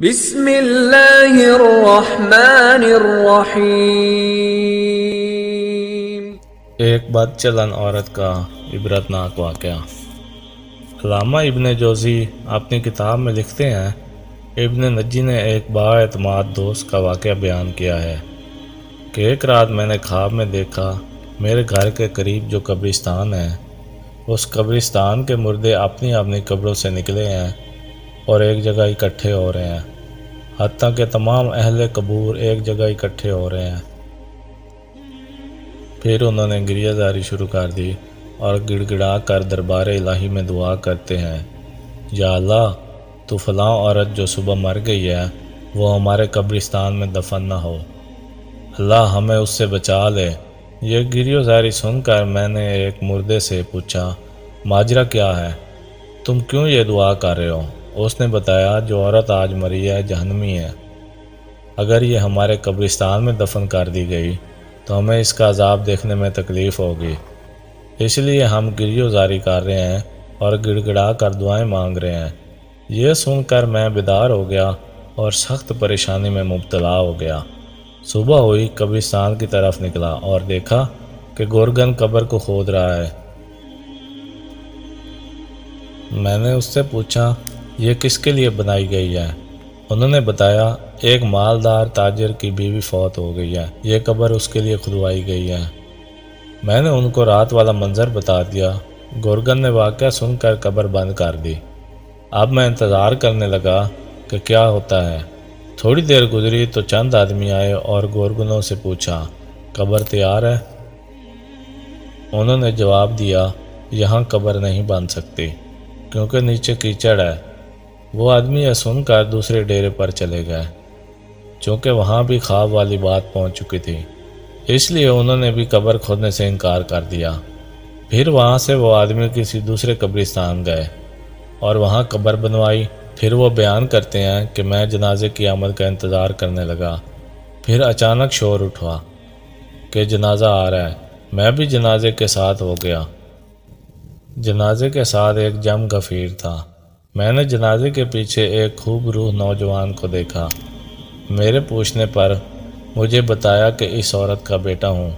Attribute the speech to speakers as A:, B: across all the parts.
A: بسم اللہ الرحمن الرحیم۔
B: ایک بد چلن عورت کا عبرتناک واقعہ۔ علامہ ابن جوزی اپنی کتاب میں لکھتے ہیں، ابن نجی نے ایک بااعتماد دوست کا واقعہ بیان کیا ہے کہ ایک رات میں نے خواب میں دیکھا میرے گھر کے قریب جو قبرستان ہے، اس قبرستان کے مردے اپنی اپنی قبروں سے نکلے ہیں اور ایک جگہ اکٹھے ہو رہے ہیں، حتیٰ کہ تمام اہل قبور ایک جگہ اکٹھے ہو رہے ہیں۔ پھر انہوں نے گریہ زاری شروع کر دی اور گڑ گڑا کر دربار الہی میں دعا کرتے ہیں، یا اللہ تو فلاں عورت جو صبح مر گئی ہے وہ ہمارے قبرستان میں دفن نہ ہو، اللہ ہمیں اس سے بچا لے۔ یہ گریہ زاری سن کر میں نے ایک مردے سے پوچھا، ماجرا کیا ہے؟ تم کیوں یہ دعا کر رہے ہو؟ اس نے بتایا، جو عورت آج مری ہے جہنمی ہے، اگر یہ ہمارے قبرستان میں دفن کر دی گئی تو ہمیں اس کا عذاب دیکھنے میں تکلیف ہوگی، اس لیے ہم گریہ زاری کر رہے ہیں اور گڑ گڑا کر دعائیں مانگ رہے ہیں۔ یہ سن کر میں بیدار ہو گیا اور سخت پریشانی میں مبتلا ہو گیا۔ صبح ہوئی، قبرستان کی طرف نکلا اور دیکھا کہ گورگن قبر کو کھود رہا ہے۔ میں نے اس سے پوچھا، یہ کس کے لیے بنائی گئی ہے؟ انہوں نے بتایا، ایک مالدار تاجر کی بیوی فوت ہو گئی ہے، یہ قبر اس کے لیے کھدوائی گئی ہے۔ میں نے ان کو رات والا منظر بتا دیا۔ گورگن نے واقعہ سن کر قبر بند کر دی۔ اب میں انتظار کرنے لگا کہ کیا ہوتا ہے۔ تھوڑی دیر گزری تو چند آدمی آئے اور گورگنوں سے پوچھا، قبر تیار ہے؟ انہوں نے جواب دیا، یہاں قبر نہیں بن سکتی کیونکہ نیچے کیچڑ ہے۔ وہ آدمی یہ سن کر دوسرے ڈیرے پر چلے گئے، چونکہ وہاں بھی خواب والی بات پہنچ چکی تھی، اس لیے انہوں نے بھی قبر کھودنے سے انکار کر دیا۔ پھر وہاں سے وہ آدمی کسی دوسرے قبرستان گئے اور وہاں قبر بنوائی۔ پھر وہ بیان کرتے ہیں کہ میں جنازے کی آمد کا انتظار کرنے لگا، پھر اچانک شور اٹھا کہ جنازہ آ رہا ہے۔ میں بھی جنازے کے ساتھ ہو گیا۔ جنازے کے ساتھ ایک جم غفیر تھا۔ میں نے جنازے کے پیچھے ایک خوب روح نوجوان کو دیکھا۔ میرے پوچھنے پر مجھے بتایا کہ اس عورت کا بیٹا ہوں۔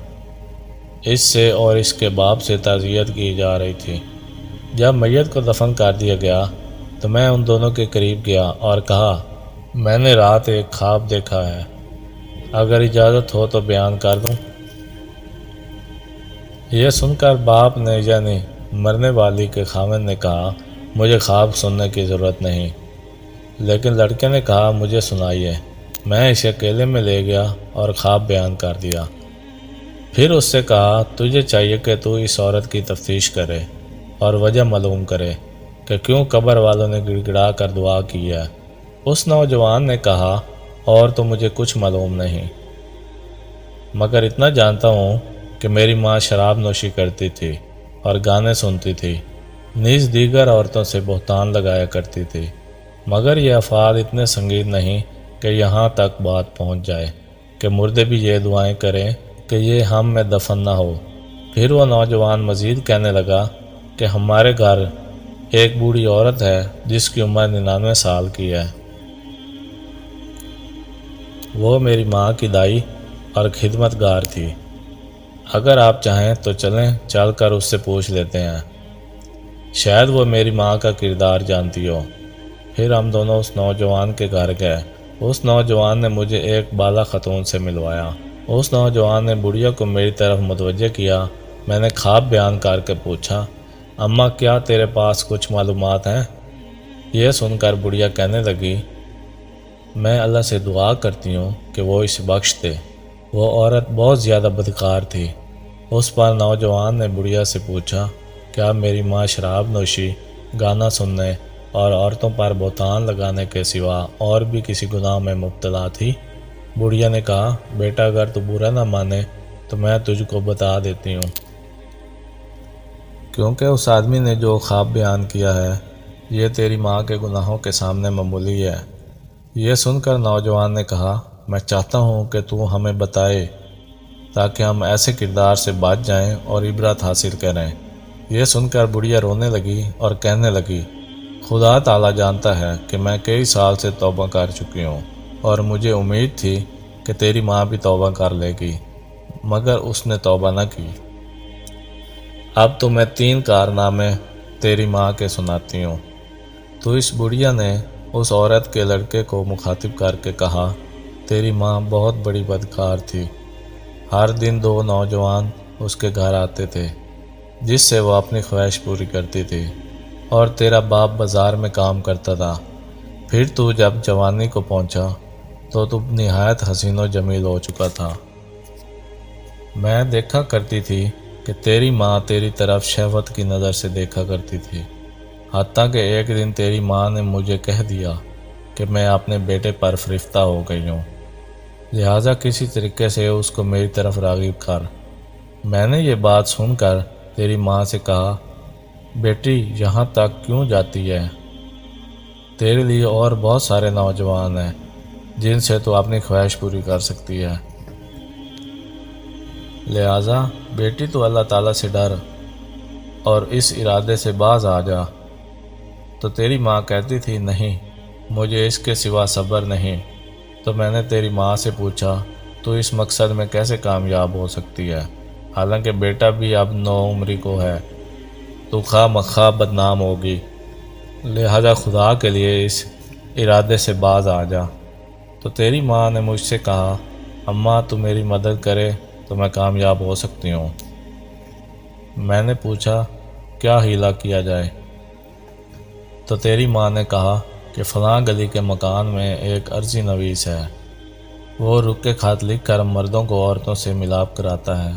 B: اس سے اور اس کے باپ سے تعزیت کی جا رہی تھی۔ جب میت کو دفن کر دیا گیا تو میں ان دونوں کے قریب گیا اور کہا، میں نے رات ایک خواب دیکھا ہے، اگر اجازت ہو تو بیان کر دوں۔ یہ سن کر باپ نے یعنی مرنے والی کے خاوند نے کہا، مجھے خواب سننے کی ضرورت نہیں، لیکن لڑکے نے کہا، مجھے سنائیے۔ میں اسے اکیلے میں لے گیا اور خواب بیان کر دیا۔ پھر اس سے کہا، تجھے چاہیے کہ تو اس عورت کی تفتیش کرے اور وجہ معلوم کرے کہ کیوں قبر والوں نے گڑ گڑا کر دعا کی ہے۔ اس نوجوان نے کہا، اور تو مجھے کچھ معلوم نہیں، مگر اتنا جانتا ہوں کہ میری ماں شراب نوشی کرتی تھی اور گانے سنتی تھی، نیز دیگر عورتوں سے بہتان لگایا کرتی تھی، مگر یہ افعال اتنے سنگین نہیں کہ یہاں تک بات پہنچ جائے کہ مردے بھی یہ دعائیں کریں کہ یہ ہم میں دفن نہ ہو۔ پھر وہ نوجوان مزید کہنے لگا کہ ہمارے گھر ایک بوڑھی عورت ہے جس کی عمر 99 سال کی ہے، وہ میری ماں کی دائی اور خدمت گار تھی، اگر آپ چاہیں تو چلیں، چل کر اس سے پوچھ لیتے ہیں، شاید وہ میری ماں کا کردار جانتی ہو۔ پھر ہم دونوں اس نوجوان کے گھر گئے۔ اس نوجوان نے مجھے ایک بالا خاتون سے ملوایا۔ اس نوجوان نے بڑھیا کو میری طرف متوجہ کیا۔ میں نے خواب بیان کر کے پوچھا، اماں کیا تیرے پاس کچھ معلومات ہیں؟ یہ سن کر بڑھیا کہنے لگی، میں اللہ سے دعا کرتی ہوں کہ وہ اسے بخش دے، وہ عورت بہت زیادہ بدکار تھی۔ اس پر نوجوان نے بڑھیا سے پوچھا، کیا میری ماں شراب نوشی، گانا سننے اور عورتوں پر بہتان لگانے کے سوا اور بھی کسی گناہ میں مبتلا تھی؟ بڑھیا نے کہا، بیٹا اگر تو برا نہ مانے تو میں تجھ کو بتا دیتی ہوں، کیونکہ اس آدمی نے جو خواب بیان کیا ہے یہ تیری ماں کے گناہوں کے سامنے معمولی ہے۔ یہ سن کر نوجوان نے کہا، میں چاہتا ہوں کہ تو ہمیں بتائے تاکہ ہم ایسے کردار سے بچ جائیں اور عبرت حاصل کریں۔ یہ سن کر بڑھیا رونے لگی اور کہنے لگی، خدا تعالیٰ جانتا ہے کہ میں کئی سال سے توبہ کر چکی ہوں اور مجھے امید تھی کہ تیری ماں بھی توبہ کر لے گی، مگر اس نے توبہ نہ کی۔ اب تو میں 3 کارنامے تیری ماں کے سناتی ہوں۔ تو اس بڑھیا نے اس عورت کے لڑکے کو مخاطب کر کے کہا، تیری ماں بہت بڑی بدکار تھی۔ ہر دن 2 نوجوان اس کے گھر آتے تھے جس سے وہ اپنی خواہش پوری کرتی تھی، اور تیرا باپ بازار میں کام کرتا تھا۔ پھر تو جب جوانی کو پہنچا تو نہایت حسین و جمیل ہو چکا تھا۔ میں دیکھا کرتی تھی کہ تیری ماں تیری طرف شہوت کی نظر سے دیکھا کرتی تھی، حتیٰ کہ ایک دن تیری ماں نے مجھے کہہ دیا کہ میں اپنے بیٹے پر فریفتہ ہو گئی ہوں، لہٰذا کسی طریقے سے اس کو میری طرف راغب کر۔ میں نے یہ بات سن کر تیری ماں سے کہا، بیٹی یہاں تک کیوں جاتی ہے؟ تیرے لیے اور بہت سارے نوجوان ہیں جن سے تو اپنی خواہش پوری کر سکتی ہے، لہٰذا بیٹی تو اللہ تعالیٰ سے ڈر اور اس ارادے سے باز آ جا۔ تو تیری ماں کہتی تھی، نہیں، مجھے اس کے سوا صبر نہیں۔ تو میں نے تیری ماں سے پوچھا، تو اس مقصد میں کیسے کامیاب ہو سکتی ہے؟ حالانکہ بیٹا بھی اب 9 عمری کو ہے، تو خواہ مخواہ بدنام ہوگی، لہذا خدا کے لیے اس ارادے سے باز آ جا۔ تو تیری ماں نے مجھ سے کہا، اماں تو میری مدد کرے تو میں کامیاب ہو سکتی ہوں۔ میں نے پوچھا، کیا ہیلا کیا جائے؟ تو تیری ماں نے کہا کہ فلاں گلی کے مکان میں ایک عرضی نویس ہے، وہ رکے خط لکھ کر مردوں کو عورتوں سے ملاپ کراتا ہے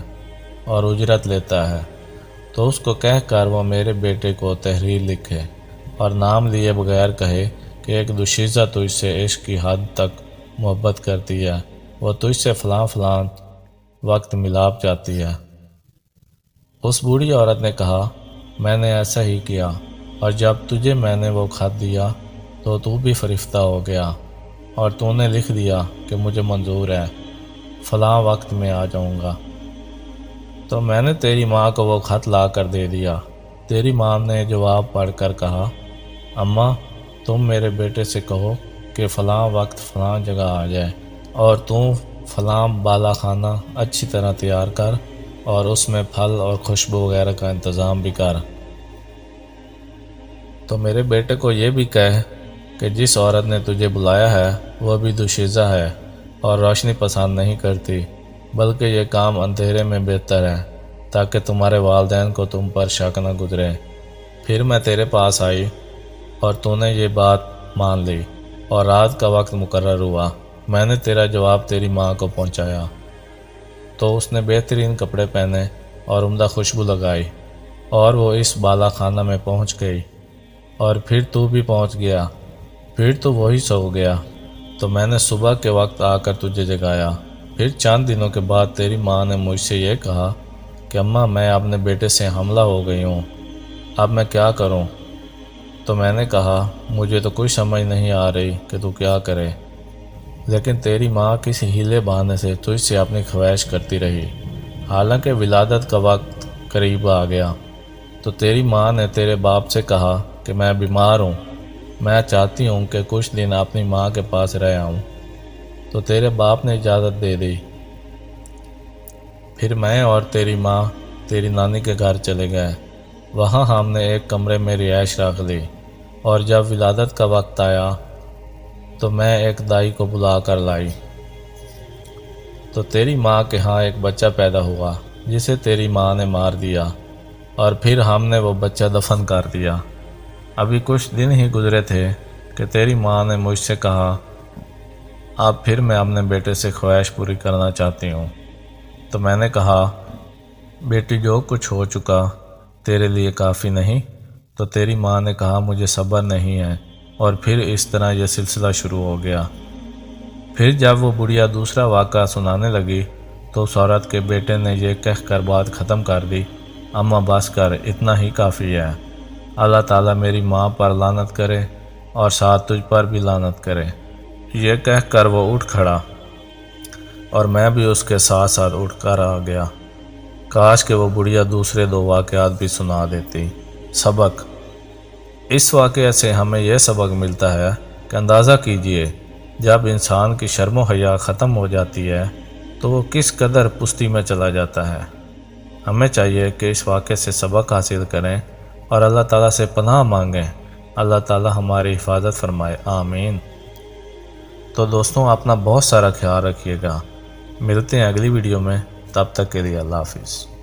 B: اور اجرت لیتا ہے، تو اس کو کہہ کر وہ میرے بیٹے کو تحریر لکھے اور نام لیے بغیر کہے کہ ایک دوشیزہ تجھ سے عشق کی حد تک محبت کرتی ہے، وہ تجھ سے فلاں فلاں وقت ملاپ چاہتی ہے۔ اس بوڑھی عورت نے کہا، میں نے ایسا ہی کیا، اور جب تجھے میں نے وہ خط دیا تو بھی فریفتہ ہو گیا، اور تو نے لکھ دیا کہ مجھے منظور ہے، فلاں وقت میں آ جاؤں گا۔ تو میں نے تیری ماں کو وہ خط لا کر دے دیا۔ تیری ماں نے جواب پڑھ کر کہا، اماں تم میرے بیٹے سے کہو کہ فلاں وقت فلاں جگہ آ جائے، اور تم فلاں بالا خانہ اچھی طرح تیار کر اور اس میں پھل اور خوشبو وغیرہ کا انتظام بھی کر۔ تو میرے بیٹے کو یہ بھی کہہ کہ جس عورت نے تجھے بلایا ہے وہ بھی دوشیزہ ہے اور روشنی پسند نہیں کرتی، بلکہ یہ کام اندھیرے میں بہتر ہے، تاکہ تمہارے والدین کو تم پر شک نہ گزرے۔ پھر میں تیرے پاس آئی اور تو نے یہ بات مان لی، اور رات کا وقت مقرر ہوا۔ میں نے تیرا جواب تیری ماں کو پہنچایا، تو اس نے بہترین کپڑے پہنے اور عمدہ خوشبو لگائی، اور وہ اس بالا خانہ میں پہنچ گئی، اور پھر تو بھی پہنچ گیا، پھر تو وہی سو گیا۔ تو میں نے صبح کے وقت آ کر تجھے جگایا۔ پھر چند دنوں کے بعد تیری ماں نے مجھ سے یہ کہا کہ اماں میں اپنے بیٹے سے حاملہ ہو گئی ہوں، اب میں کیا کروں؟ تو میں نے کہا، مجھے تو کوئی سمجھ نہیں آ رہی کہ تو کیا کرے، لیکن تیری ماں کسی ہیلے بہانے سے تجھ سے اپنی خواہش کرتی رہی، حالانکہ ولادت کا وقت قریب آ گیا۔ تو تیری ماں نے تیرے باپ سے کہا کہ میں بیمار ہوں، میں چاہتی ہوں کہ کچھ دن اپنی ماں کے پاس رہ آؤں۔ تو تیرے باپ نے اجازت دے دی۔ پھر میں اور تیری ماں تیری نانی کے گھر چلے گئے، وہاں ہم نے ایک کمرے میں رہائش رکھ لی، اور جب ولادت کا وقت آیا تو میں ایک دائی کو بلا کر لائی۔ تو تیری ماں کے ہاں ایک بچہ پیدا ہوا جسے تیری ماں نے مار دیا، اور پھر ہم نے وہ بچہ دفن کر دیا۔ ابھی کچھ دن ہی گزرے تھے کہ تیری ماں نے مجھ سے کہا، اب پھر میں اپنے بیٹے سے خواہش پوری کرنا چاہتی ہوں۔ تو میں نے کہا، بیٹی جو کچھ ہو چکا تیرے لیے کافی نہیں؟ تو تیری ماں نے کہا، مجھے صبر نہیں ہے، اور پھر اس طرح یہ سلسلہ شروع ہو گیا۔ پھر جب وہ بڑھیا دوسرا واقعہ سنانے لگی تو اس عورت کے بیٹے نے یہ کہہ کر بات ختم کر دی، اماں بس کر، اتنا ہی کافی ہے، اللہ تعالیٰ میری ماں پر لعنت کرے اور ساتھ تجھ پر بھی لعنت کرے۔ یہ کہہ کر وہ اٹھ کھڑا، اور میں بھی اس کے ساتھ ساتھ اٹھ کر آ گیا۔ کاش کہ وہ بڑھیا دوسرے 2 واقعات بھی سنا دیتی۔ سبق: اس واقعے سے ہمیں یہ سبق ملتا ہے کہ اندازہ کیجئے جب انسان کی شرم و حیا ختم ہو جاتی ہے تو وہ کس قدر پستی میں چلا جاتا ہے۔ ہمیں چاہیے کہ اس واقعے سے سبق حاصل کریں اور اللہ تعالیٰ سے پناہ مانگیں۔ اللہ تعالیٰ ہماری حفاظت فرمائے، آمین۔ تو دوستوں، اپنا بہت سارا خیال رکھیے گا۔ ملتے ہیں اگلی ویڈیو میں، تب تک کے لیے اللہ حافظ۔